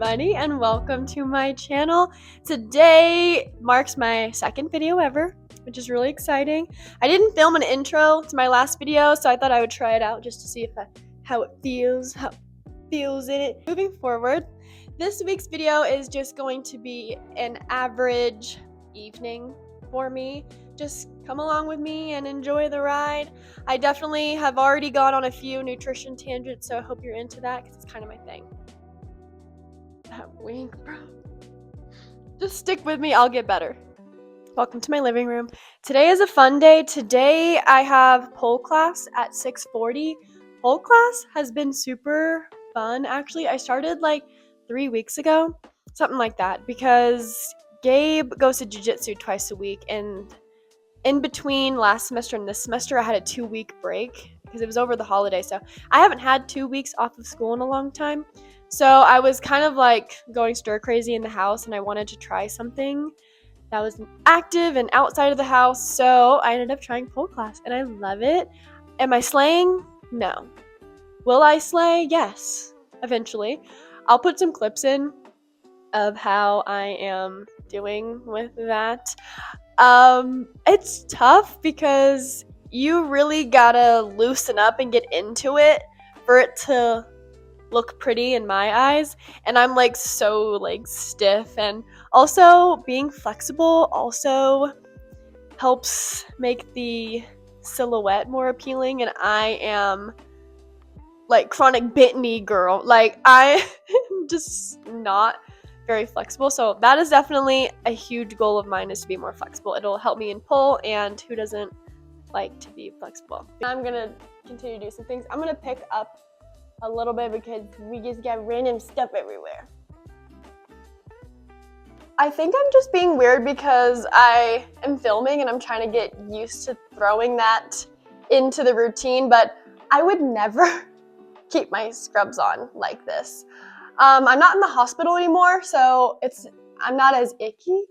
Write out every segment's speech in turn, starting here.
everybody, and welcome to my channel. Today marks my second video ever, which is really exciting. I didn't film an intro to my last video, so I thought I would try it out just to see how it feels in it. Moving forward, this week's video is just going to be an average evening for me. Just come along with me and enjoy the ride. I definitely have already gone on a few nutrition tangents, so I hope you're into that because it's kind of my thing. That wink, bro. Just stick with me, I'll get better. Welcome to my living room. Today is a fun day. Today I have pole class at 6:40. Pole class has been super fun, actually. I started like 3 weeks ago, something like that, because Gabe goes to jiu-jitsu twice a week, and in between last semester and this semester I had a 2-week break because it was over the holiday, so I haven't had 2 weeks off of school in a long time. So I was kind of like going stir crazy in the house, and I wanted to try something that was active and outside of the house, so I ended up trying pole class, and I love it. Am I slaying? No. Will I slay? Yes, eventually. I'll put some clips in of how I am doing with that. It's tough because you really gotta loosen up and get into it for it to look pretty in my eyes, and I'm like so like stiff, and also being flexible also helps make the silhouette more appealing, and I am like chronic bit knee girl, like I am just not very flexible, so that is definitely a huge goal of mine, is to be more flexible. It'll help me in pull, and who doesn't like to be flexible? I'm gonna continue to do some things. I'm gonna pick up a little bit because we just got random stuff everywhere. I think I'm just being weird because I am filming and I'm trying to get used to throwing that into the routine, but I would never keep my scrubs on like this. I'm not in the hospital anymore, so I'm not as icky,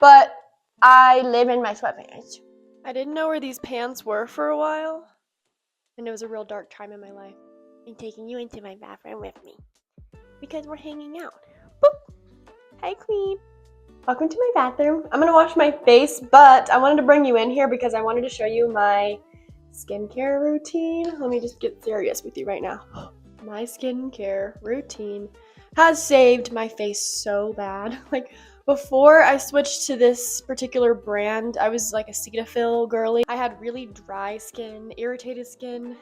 but I live in my sweatpants. I didn't know where these pants were for a while, and it was a real dark time in my life. I'm taking you into my bathroom with me because we're hanging out. Boop. Hi, queen. Welcome to my bathroom. I'm gonna wash my face, but I wanted to bring you in here because I wanted to show you my skincare routine. Let me just get serious with you right now. My skincare routine has saved my face so bad. Like, before I switched to this particular brand, I was like a Cetaphil girly. I had really dry skin, irritated skin,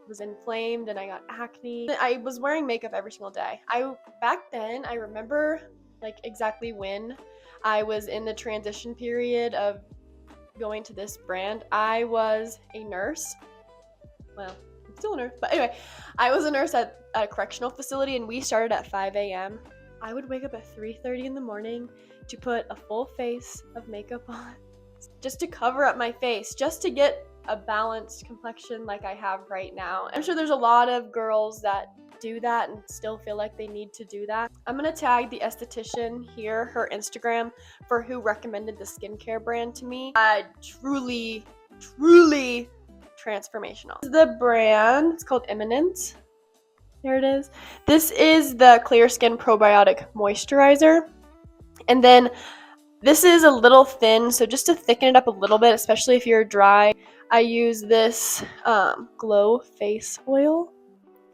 was inflamed, and I got acne. I was wearing makeup every single day. Back then, I remember like exactly when I was in the transition period of going to this brand. I was a nurse. Well, I'm still a nurse, but anyway, I was a nurse at a correctional facility, and we started at 5 a.m. I would wake up at 3:30 in the morning to put a full face of makeup on, just to cover up my face, just to get a balanced complexion like I have right now. I'm sure there's a lot of girls that do that and still feel like they need to do that. I'm gonna tag the esthetician here, her Instagram, for who recommended the skincare brand to me. Truly transformational. The brand, it's called Eminence. There it is. This is the Clear Skin Probiotic Moisturizer. And then this is a little thin, so just to thicken it up a little bit, especially if you're dry, I use this Glow Face Oil.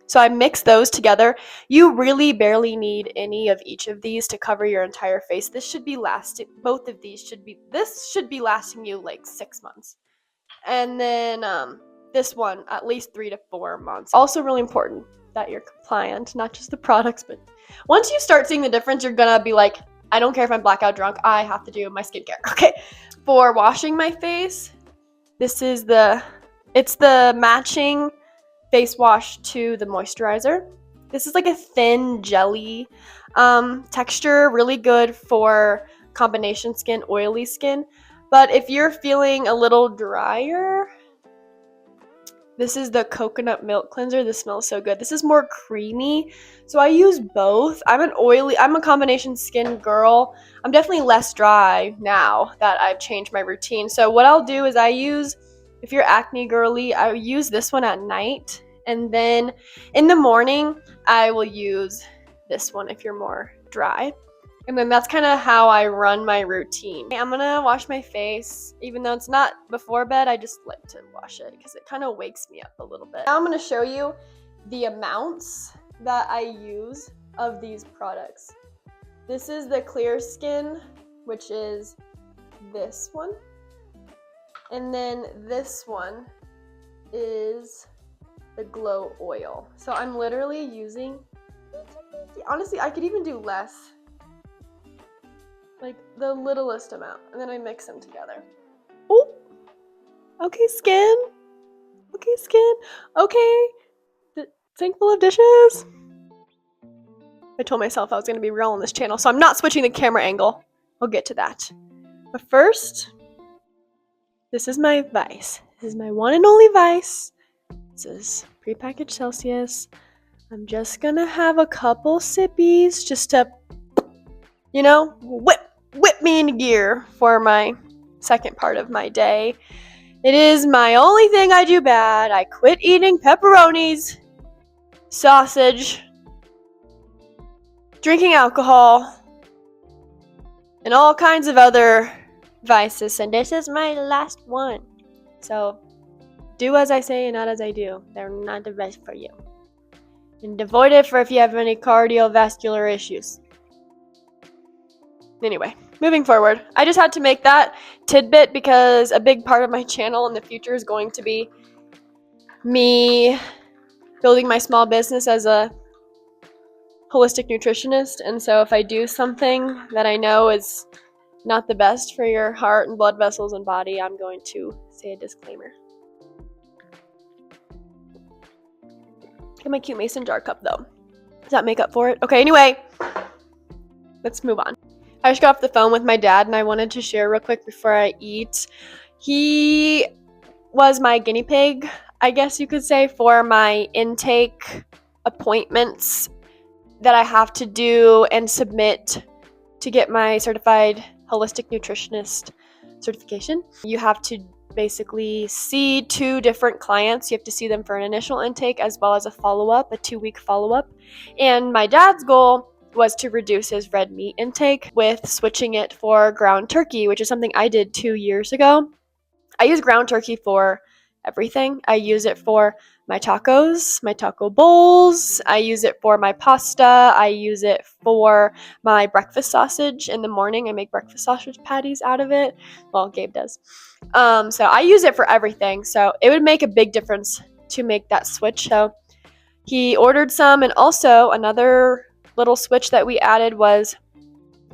So I mix those together. You really barely need any of each of these to cover your entire face. This should be lasting, this should be lasting you like 6 months. And then this one, at least 3 to 4 months. Also really important that you're compliant, not just the products, but once you start seeing the difference, you're gonna be like, I don't care if I'm blackout drunk, I have to do my skincare. Okay, for washing my face, this is it's the matching face wash to the moisturizer. This is like a thin jelly texture, really good for combination skin, oily skin. But if you're feeling a little drier, this is the coconut milk cleanser. This smells so good. This is more creamy, so I use both. I'm a combination skin girl. I'm definitely less dry now that I've changed my routine. So what I'll do is if you're acne girly, I use this one at night, and then in the morning I will use this one if you're more dry. And then that's kind of how I run my routine. I'm gonna wash my face. Even though it's not before bed, I just like to wash it because it kind of wakes me up a little bit. Now I'm gonna show you the amounts that I use of these products. This is the Clear Skin, which is this one. And then this one is the Glow Oil. So I'm literally using, honestly, I could even do less. Like the littlest amount, and then I mix them together. Oh, okay, skin. Okay, skin. Okay, the sink full of dishes. I told myself I was gonna be real on this channel, so I'm not switching the camera angle. I'll get to that. But first, this is my Vice. This is my one and only Vice. This is prepackaged Celsius. I'm just gonna have a couple sippies just to, you know, whip me into gear for my second part of my day. It is my only thing I do bad. I quit eating pepperonis, sausage, drinking alcohol, and all kinds of other vices. And this is my last one. So do as I say and not as I do. They're not the best for you. And avoid it for if you have any cardiovascular issues. Anyway, moving forward, I just had to make that tidbit because a big part of my channel in the future is going to be me building my small business as a holistic nutritionist. And so if I do something that I know is not the best for your heart and blood vessels and body, I'm going to say a disclaimer. Get my cute mason jar cup though. Does that make up for it? Okay, anyway, let's move on. I just got off the phone with my dad and I wanted to share real quick before I eat. He was my guinea pig, I guess you could say, for my intake appointments that I have to do and submit to get my certified holistic nutritionist certification. You have to basically see 2 different clients. You have to see them for an initial intake as well as a follow-up, a 2-week follow-up. And my dad's goal was to reduce his red meat intake with switching it for ground turkey, which is something I did 2 years ago. I use ground turkey for everything. I use it for my tacos, my taco bowls. I use it for my pasta. I use it for my breakfast sausage in the morning. I make breakfast sausage patties out of it. Well, Gabe does. So I use it for everything. So it would make a big difference to make that switch. So he ordered some, and also another little switch that we added was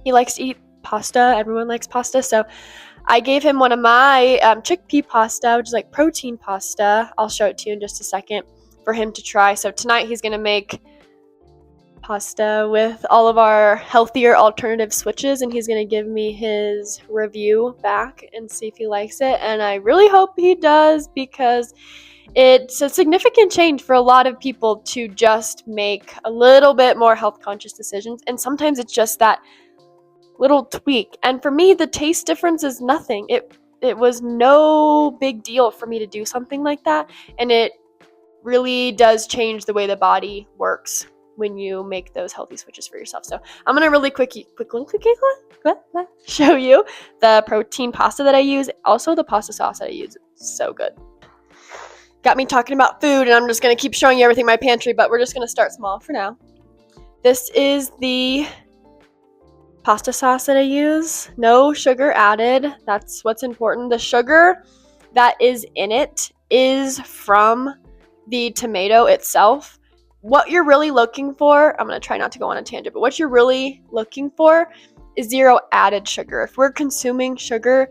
he likes to eat pasta. Everyone likes pasta. So I gave him one of my chickpea pasta, which is like protein pasta. I'll show it to you in just a second for him to try. So tonight he's going to make pasta with all of our healthier alternative switches, and he's going to give me his review back and see if he likes it. And I really hope he does, because it's a significant change for a lot of people to just make a little bit more health conscious decisions. And sometimes it's just that little tweak. And for me, the taste difference is nothing. It was no big deal for me to do something like that. And it really does change the way the body works when you make those healthy switches for yourself. So I'm going to really quickly show you the protein pasta that I use. Also the pasta sauce that I use. It's so good. Got me talking about food, and I'm just going to keep showing you everything in my pantry, but we're just going to start small for now. This is the pasta sauce that I use. No sugar added. That's what's important. The sugar that is in it is from the tomato itself. What you're really looking for, I'm going to try not to go on a tangent, but what you're really looking for is 0 added sugar. If we're consuming sugar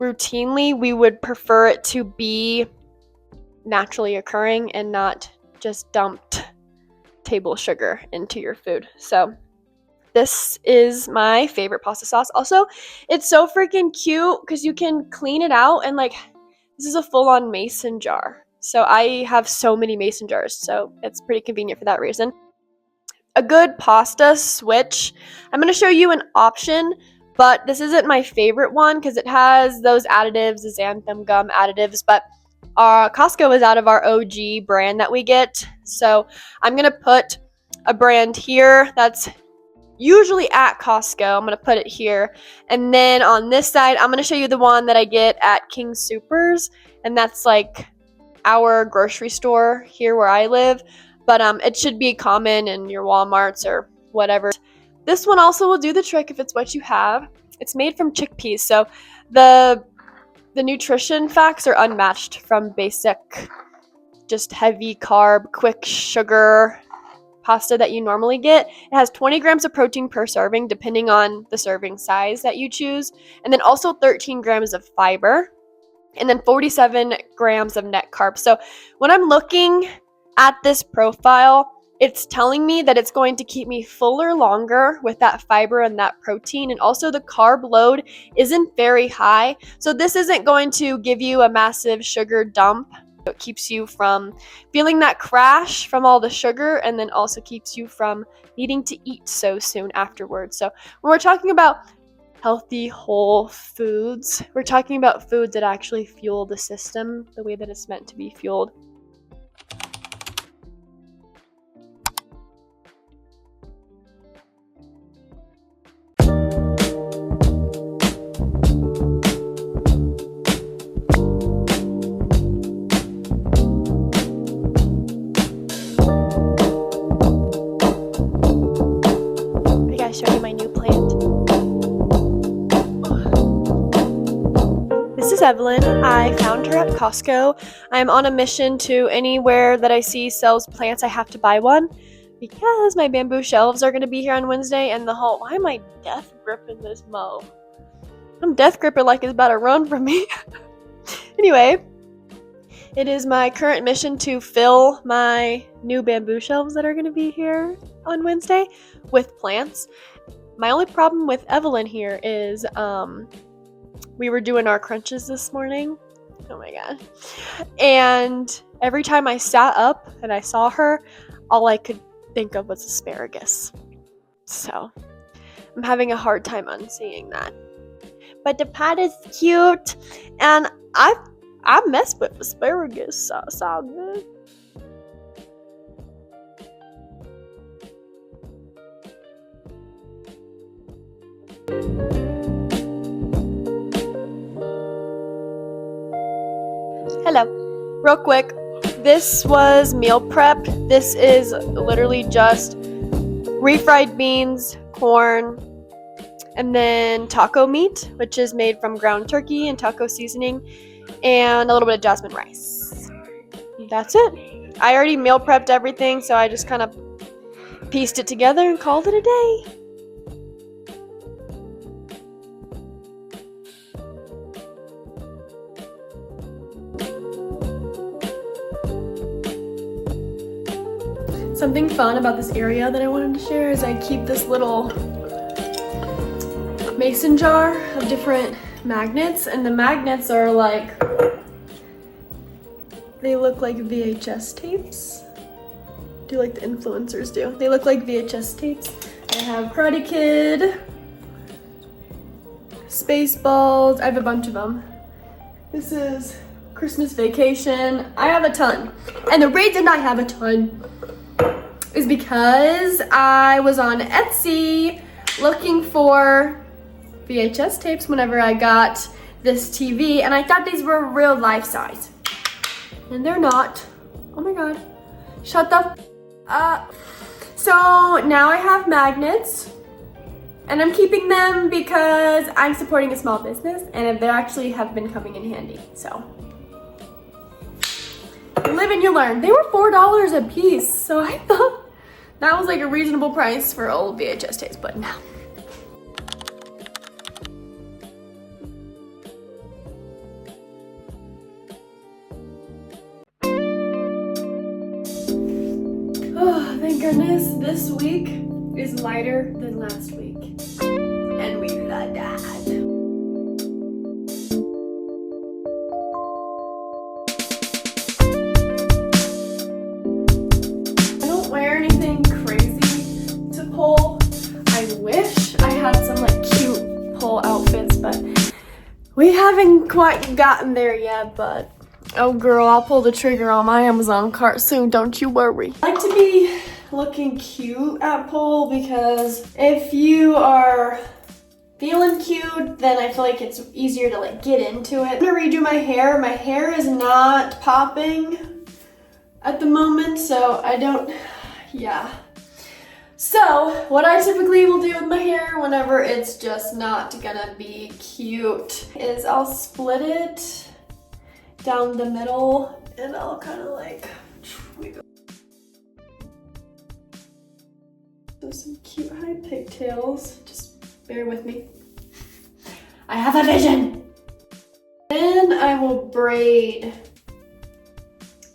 routinely, we would prefer it to be naturally occurring and not just dumped table sugar into your food. So this is my favorite pasta sauce. Also, it's so freaking cute because you can clean it out, and like, this is a full-on mason jar. So I have so many mason jars, so it's pretty convenient for that reason. A good pasta switch. I'm going to show you an option, but this isn't my favorite one because it has those additives, the xanthan gum additives, but Costco is out of our OG brand that we get. So I'm going to put a brand here that's usually at Costco. I'm going to put it here. And then on this side, I'm going to show you the one that I get at King Soopers. And that's like our grocery store here where I live. But it should be common in your Walmarts or whatever. This one also will do the trick if it's what you have. It's made from chickpeas. So the nutrition facts are unmatched from basic, just heavy carb, quick sugar pasta that you normally get. It has 20 grams of protein per serving, depending on the serving size that you choose, and then also 13 grams of fiber, and then 47 grams of net carbs. So when I'm looking at this profile, it's telling me that it's going to keep me fuller longer with that fiber and that protein, and also the carb load isn't very high. So this isn't going to give you a massive sugar dump. It keeps you from feeling that crash from all the sugar, and then also keeps you from needing to eat so soon afterwards. So when we're talking about healthy whole foods, we're talking about foods that actually fuel the system the way that it's meant to be fueled. Show you my new plant. This is Evelyn. I found her at Costco. I'm on a mission to anywhere that I see sells plants, I have to buy one because my bamboo shelves are going to be here on Wednesday, and why am I death gripping this mow? I'm death gripping like it's about to run from me. Anyway, it is my current mission to fill my new bamboo shelves that are going to be here on Wednesday with plants. My only problem with Evelyn here is we were doing our crunches this morning. Oh my god. And every time I sat up and I saw her, all I could think of was asparagus. So I'm having a hard time unseeing that. But the pot is cute, and I mess with asparagus, so it's all good. Hello. Real quick, this was meal prep. This is literally just refried beans, corn, and then taco meat, which is made from ground turkey and taco seasoning, and a little bit of jasmine rice. That's it. I already meal prepped everything, so I just kind of pieced it together and called it a day. Something fun about this area that I wanted to share is I keep this little mason jar of different magnets, and the magnets are like, they look like VHS tapes. Do like the influencers do. They look like VHS tapes. I have Karate Kid, Spaceballs, I have a bunch of them. This is Christmas Vacation. I have a ton. And the reason I have a ton is because I was on Etsy looking for VHS tapes whenever I got this TV, and I thought these were real life size. And they're not. Oh my god. Shut the f up. So now I have magnets, and I'm keeping them because I'm supporting a small business, and they actually have been coming in handy, so. You live and you learn. They were $4 a piece, so I thought that was like a reasonable price for old VHS tapes, but no. Oh, thank goodness this week is lighter than last week. And we love that. I don't wear anything crazy to pull. I wish I had some like cute pull outfits, but we haven't quite gotten there yet, but oh girl, I'll pull the trigger on my Amazon cart soon, don't you worry. I like to be looking cute at pole, because if you are feeling cute, then I feel like it's easier to like get into it. I'm gonna redo my hair. My hair is not popping at the moment, so I don't, yeah. So what I typically will do with my hair whenever it's just not gonna be cute is I'll split it down the middle and I'll kind of like wiggle. So some cute high pigtails, just bear with me. I have a vision. Then I will braid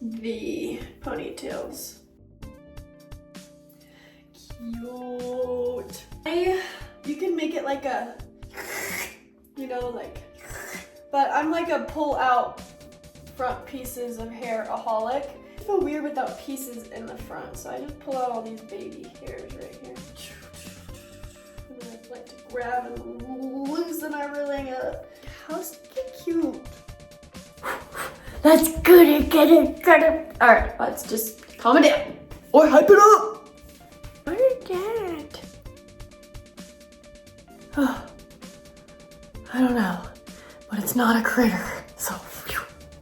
the ponytails. Cute. You can make it like a, you know, like, but I'm like a pull out front pieces of hair-aholic. I feel weird without pieces in the front, so I just pull out all these baby hairs right here. And then I like to grab and loosen everything up. How's it cute? That's good, get it. All right, let's just calm it down or hype it up. What is that? Oh, I don't know, but it's not a critter, so.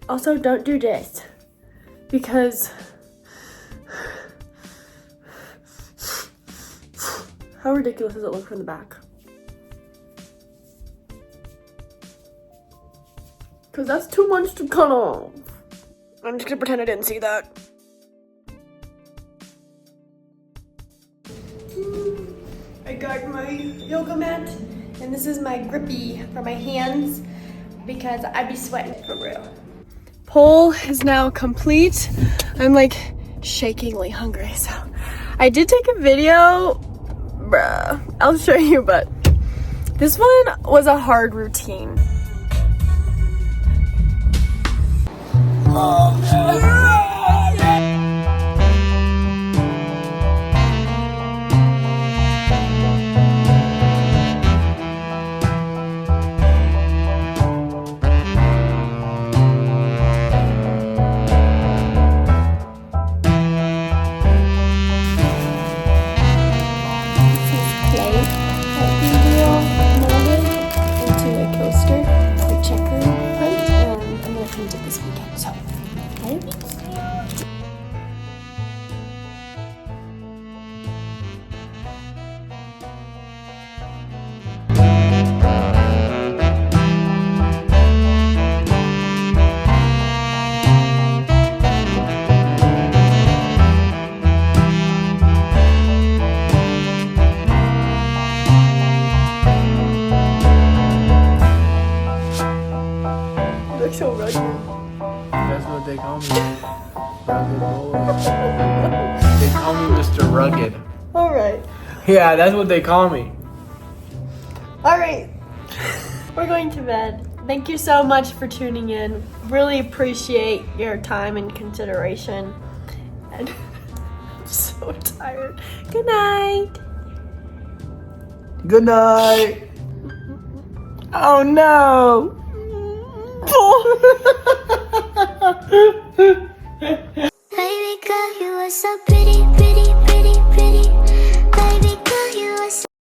Also, don't do this, because how ridiculous does it look from the back? Because that's too much to cut off. I'm just gonna pretend I didn't see that. I got my yoga mat, and this is my grippy for my hands because I be sweating for real. Pole is now complete. I'm like shakingly hungry, so I did take a video, bruh, I'll show you, but this one was a hard routine. So rugged. That's what they call me. Rugged boy. They call me Mr. Rugged. Alright. Yeah, that's what they call me. Alright. We're going to bed. Thank you so much for tuning in. Really appreciate your time and consideration. And I'm so tired. Good night. Good night. Oh no. Baby girl, you are so pretty, pretty, pretty, pretty. Baby girl, you are so